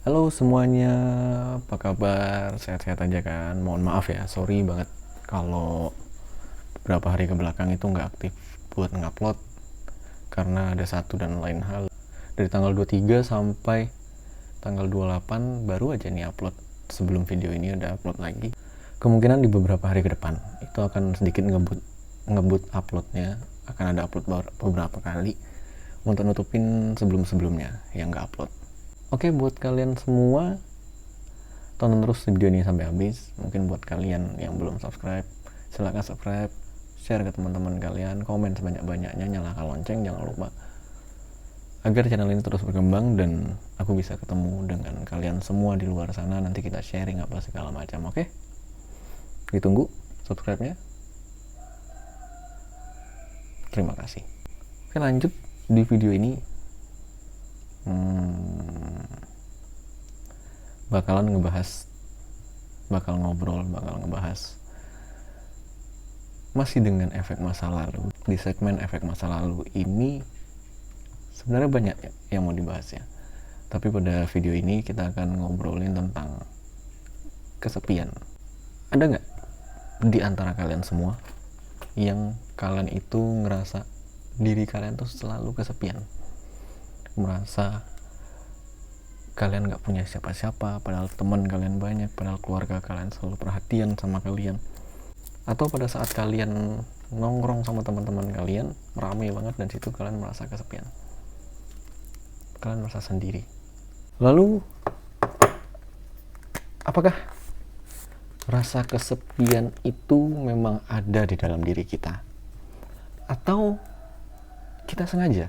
Halo semuanya, apa kabar? Sehat-sehat aja kan? Mohon maaf ya, sorry banget kalau beberapa hari ke belakang itu nggak aktif buat ngupload karena ada satu dan lain hal. Dari tanggal 23 sampai tanggal 28 baru aja nih upload. Sebelum video ini udah upload lagi. Kemungkinan di beberapa hari ke depan itu akan sedikit ngebut uploadnya, akan ada upload beberapa kali untuk nutupin sebelum-sebelumnya yang nggak upload. Oke, buat kalian semua, tonton terus video ini sampai habis. Mungkin buat kalian yang belum subscribe, silahkan subscribe, share ke teman-teman kalian, komen sebanyak-banyaknya, nyalakan lonceng, jangan lupa, agar channel ini terus berkembang dan aku bisa ketemu dengan kalian semua di luar sana. Nanti kita sharing apa segala macam. Oke, ditunggu subscribe-nya. Terima kasih. Oke, lanjut di video ini. Bakal ngebahas masih dengan efek masa lalu. Di segmen efek masa lalu ini sebenarnya banyak yang mau dibahas ya, tapi pada video ini kita akan ngobrolin tentang kesepian. Ada nggak di antara kalian semua yang kalian itu ngerasa diri kalian tuh selalu kesepian, merasa kalian nggak punya siapa-siapa, padahal teman kalian banyak, padahal keluarga kalian selalu perhatian sama kalian? Atau pada saat kalian nongkrong sama teman-teman kalian ramai banget dan situ kalian merasa kesepian, kalian merasa sendiri. Lalu apakah rasa kesepian itu memang ada di dalam diri kita, atau kita sengaja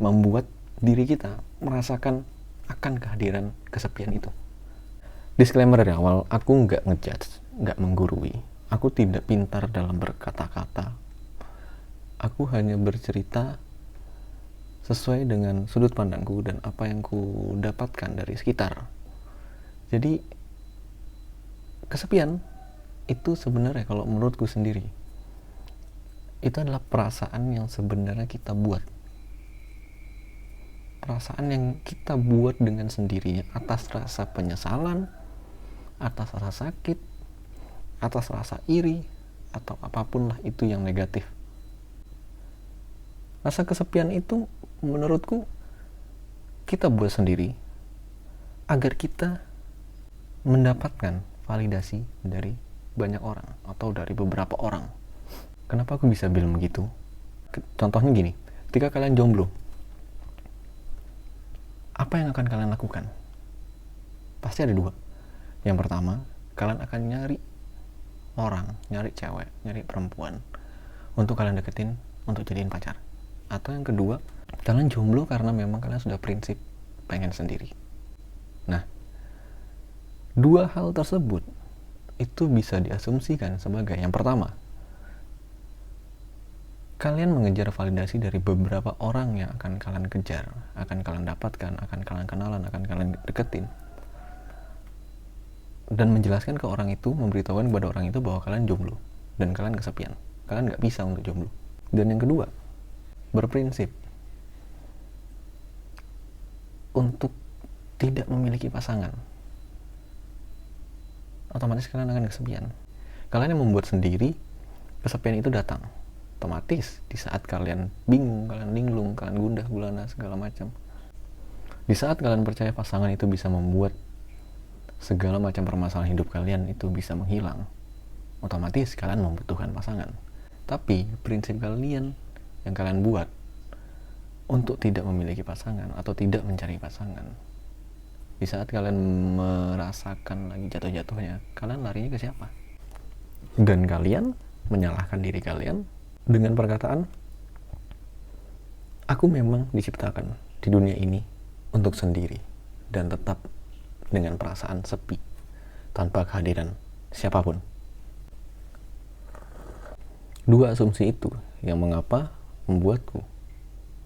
membuat diri kita merasakan akan kehadiran kesepian itu? Disclaimer dari awal, aku nggak ngejudge, nggak menggurui. Aku tidak pintar dalam berkata-kata. Aku hanya bercerita sesuai dengan sudut pandangku dan apa yang ku dapatkan dari sekitar. Jadi, kesepian itu sebenarnya kalau menurutku sendiri, itu adalah perasaan yang sebenarnya kita buat. Perasaan yang kita buat dengan sendirinya atas rasa penyesalan, atas rasa sakit, atas rasa iri, atau apapun lah itu yang negatif. Rasa kesepian itu menurutku kita buat sendiri agar kita mendapatkan validasi dari banyak orang atau dari beberapa orang. Kenapa aku bisa bilang begitu? Contohnya gini, ketika kalian jomblo, apa yang akan kalian lakukan? Pasti ada dua. Yang pertama, kalian akan nyari orang, nyari cewek, nyari perempuan untuk kalian deketin, untuk jadiin pacar. Atau yang kedua, kalian jomblo karena memang kalian sudah prinsip pengen sendiri. Nah, dua hal tersebut itu bisa diasumsikan sebagai, yang pertama, kalian mengejar validasi dari beberapa orang yang akan kalian kejar, akan kalian dapatkan, akan kalian kenalan, akan kalian deketin, dan menjelaskan ke orang itu, memberitahukan kepada orang itu bahwa kalian jomblo dan kalian kesepian, kalian nggak bisa untuk jomblo. Dan yang kedua, berprinsip untuk tidak memiliki pasangan. Otomatis kalian akan kesepian. Kalian yang membuat sendiri, kesepian itu datang otomatis di saat kalian bingung, kalian linglung, kalian gundah gulana segala macam. Di saat kalian percaya pasangan itu bisa membuat segala macam permasalahan hidup kalian itu bisa menghilang, otomatis kalian membutuhkan pasangan. Tapi prinsip kalian yang kalian buat untuk tidak memiliki pasangan atau tidak mencari pasangan, di saat kalian merasakan lagi jatuh-jatuhnya, kalian larinya ke siapa? Dan kalian menyalahkan diri kalian dengan perkataan, aku memang diciptakan di dunia ini untuk sendiri dan tetap dengan perasaan sepi tanpa kehadiran siapapun. Dua asumsi itu yang mengapa membuatku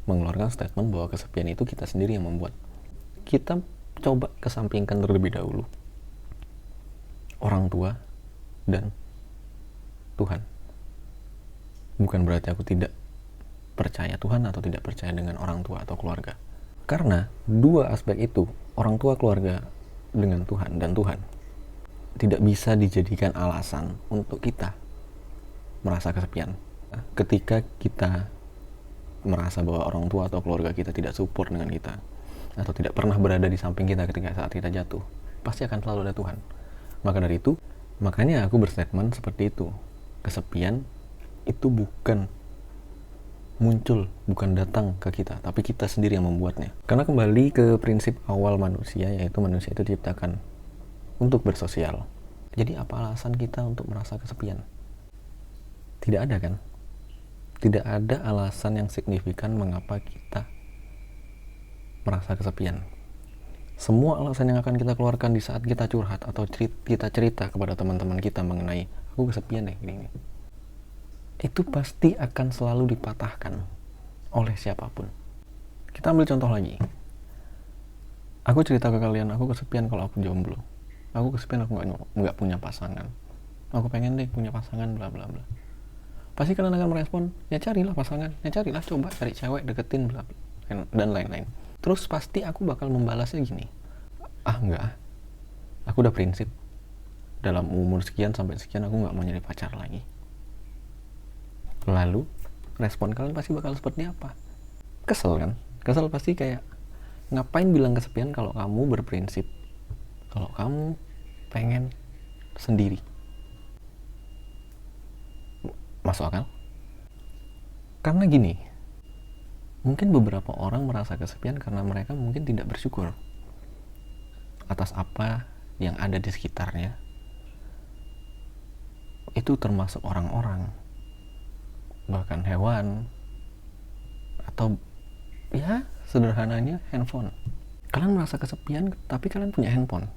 mengeluarkan statement bahwa kesepian itu kita sendiri yang membuat. Kita coba kesampingkan terlebih dahulu orang tua dan Tuhan. Bukan berarti aku tidak percaya Tuhan atau tidak percaya dengan orang tua atau keluarga. Karena dua aspek itu, orang tua, keluarga, dengan Tuhan, dan Tuhan tidak bisa dijadikan alasan untuk kita merasa kesepian. Ketika kita merasa bahwa orang tua atau keluarga kita tidak support dengan kita, atau tidak pernah berada di samping kita ketika saat kita jatuh, pasti akan selalu ada Tuhan. Maka dari itu, makanya aku berstatement seperti itu. Kesepian itu bukan muncul, bukan datang ke kita, tapi kita sendiri yang membuatnya. Karena kembali ke prinsip awal manusia, yaitu manusia itu diciptakan untuk bersosial. Jadi apa alasan kita untuk merasa kesepian? Tidak ada kan? Tidak ada alasan yang signifikan mengapa kita merasa kesepian. Semua alasan yang akan kita keluarkan di saat kita curhat atau kita cerita kepada teman-teman kita mengenai aku kesepian deh gini, itu pasti akan selalu dipatahkan oleh siapapun. Kita ambil contoh lagi. Aku cerita ke kalian, aku kesepian kalau aku jomblo. Aku kesepian, aku nggak punya pasangan. Aku pengen deh punya pasangan, bla bla bla. Pasti kalian akan merespon, ya carilah pasangan, ya carilah, coba cari cewek, deketin, bla bla, dan lain-lain. Terus pasti aku bakal membalasnya gini, enggak, aku udah prinsip, dalam umur sekian sampai sekian aku nggak mau nyari pacar lagi. Lalu respon kalian pasti bakal seperti apa? Kesel kan? Kesel pasti kayak, ngapain bilang kesepian kalau kamu berprinsip, kalau kamu pengen sendiri. Masuk akal? Karena gini, mungkin beberapa orang merasa kesepian karena mereka mungkin tidak bersyukur atas apa yang ada di sekitarnya. Itu termasuk orang-orang, bahkan hewan, atau ya sederhananya handphone. Kalian merasa kesepian tapi kalian punya handphone.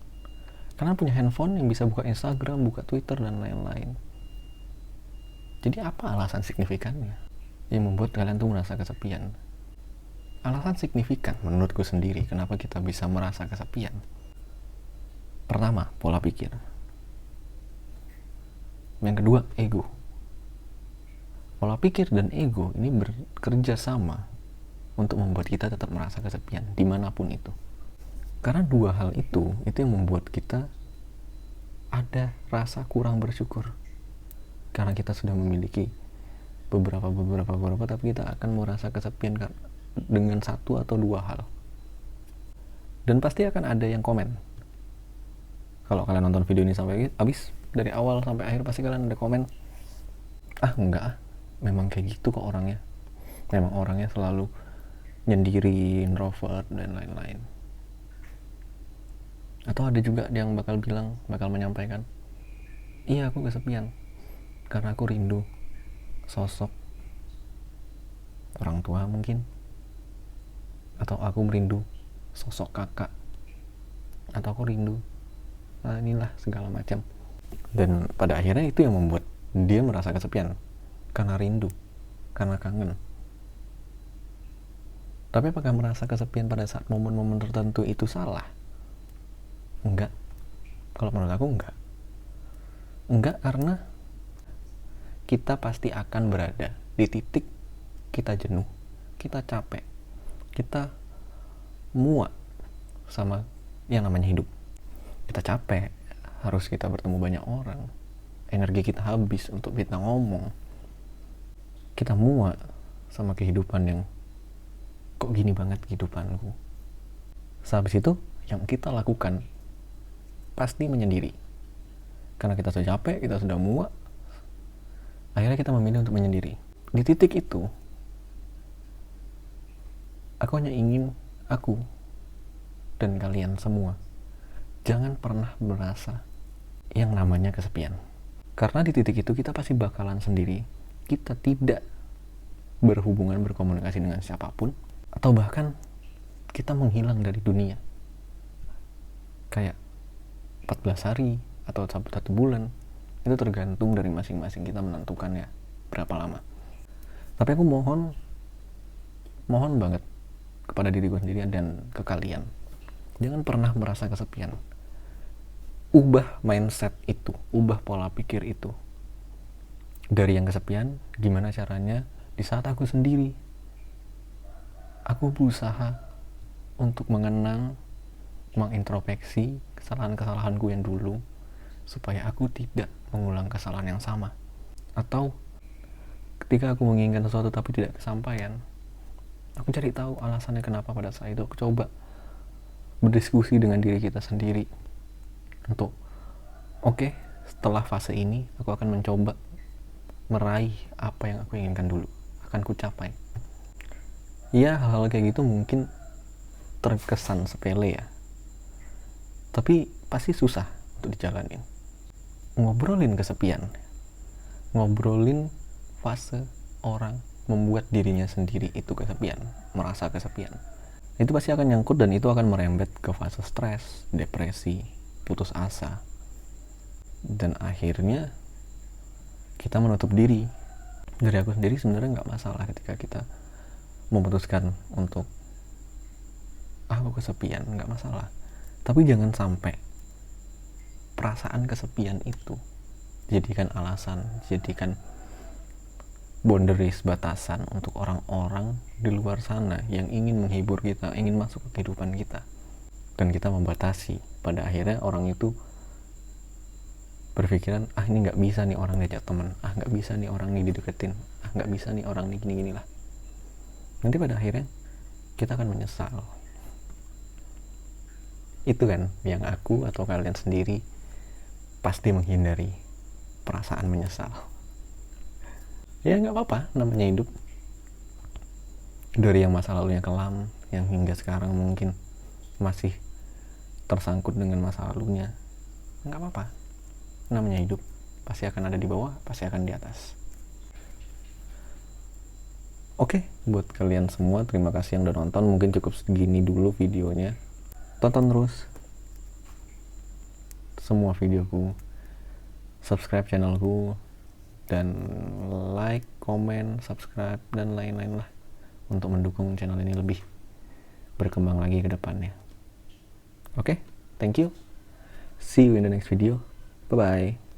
Kalian punya handphone yang bisa buka Instagram, buka Twitter, dan lain-lain. Jadi apa alasan signifikannya yang membuat kalian tuh merasa kesepian? Alasan signifikan menurutku sendiri kenapa kita bisa merasa kesepian. Pertama, pola pikir. Yang kedua, ego. Pola pikir dan ego ini bekerja sama untuk membuat kita tetap merasa kesepian dimanapun itu. Karena dua hal itu yang membuat kita ada rasa kurang bersyukur. Karena kita sudah memiliki beberapa, tapi kita akan merasa kesepian dengan satu atau dua hal. Dan pasti akan ada yang komen. Kalau kalian nonton video ini sampai habis, dari awal sampai akhir, pasti kalian ada komen, enggak, memang kayak gitu kok orangnya. Memang orangnya selalu nyendiri, introvert, dan lain-lain. Atau ada juga yang bakal menyampaikan, iya aku kesepian karena aku rindu sosok orang tua mungkin, atau aku merindu sosok kakak, atau aku rindu inilah segala macam. Dan pada akhirnya itu yang membuat dia merasa kesepian, karena rindu, karena kangen. Tapi apakah merasa kesepian pada saat momen-momen tertentu itu salah? Enggak. Kalau menurut aku enggak. Enggak, karena kita pasti akan berada di titik kita jenuh, kita capek, kita muak sama yang namanya hidup. Kita capek, harus kita bertemu banyak orang, energi kita habis untuk kita ngomong, kita muak sama kehidupan yang kok gini banget kehidupanku. Sehabis itu yang kita lakukan pasti menyendiri, karena kita sudah capek, kita sudah muak. Akhirnya kita memilih untuk menyendiri. Di titik itu, aku hanya ingin aku dan kalian semua jangan pernah merasa yang namanya kesepian. Karena di titik itu kita pasti bakalan sendiri. Kita tidak berhubungan, berkomunikasi dengan siapapun, atau bahkan kita menghilang dari dunia. Kayak 14 hari atau 1 bulan. Itu tergantung dari masing-masing kita menentukannya berapa lama. Tapi aku mohon banget kepada diriku sendiri dan ke kalian, jangan pernah merasa kesepian. Ubah mindset itu, ubah pola pikir itu. Dari yang kesepian, gimana caranya di saat aku sendiri, aku berusaha untuk mengenang, mengintrospeksi kesalahan-kesalahanku yang dulu supaya aku tidak mengulang kesalahan yang sama. Atau ketika aku menginginkan sesuatu tapi tidak kesampaian, aku cari tahu alasannya kenapa. Pada saat itu aku coba berdiskusi dengan diri kita sendiri untuk oke, setelah fase ini aku akan mencoba meraih apa yang aku inginkan dulu, akan ku capai. Ya, hal-hal kayak gitu mungkin terkesan sepele ya, tapi pasti susah untuk dijalanin. Ngobrolin kesepian, ngobrolin fase orang membuat dirinya sendiri itu kesepian, merasa kesepian, itu pasti akan nyangkut dan itu akan merembet ke fase stres, depresi, putus asa, dan akhirnya kita menutup diri. Dari aku sendiri sebenarnya nggak masalah ketika kita memutuskan untuk aku kesepian, nggak masalah. Tapi jangan sampai perasaan kesepian itu jadikan alasan, jadikan boundaries, batasan untuk orang-orang di luar sana yang ingin menghibur kita, ingin masuk ke kehidupan kita, dan kita membatasi. Pada akhirnya orang itu berpikiran, ini nggak bisa nih orang diajak temen, nggak bisa nih orang nih dideketin, nggak bisa nih orang nih gini-gini lah. Nanti pada akhirnya kita akan menyesal. Itu kan yang aku atau kalian sendiri pasti menghindari, perasaan menyesal. Ya nggak apa-apa, namanya hidup. Dari yang masa lalunya kelam, yang hingga sekarang mungkin masih tersangkut dengan masa lalunya, nggak apa-apa, namanya hidup. Pasti akan ada di bawah, pasti akan di atas. Oke, buat kalian semua terima kasih yang udah nonton. Mungkin cukup segini dulu videonya. Tonton terus semua videoku, subscribe channelku, dan like, komen, subscribe, dan lain-lain lah untuk mendukung channel ini lebih berkembang lagi ke depannya. Oke, thank you. See you in the next video. Bye-bye.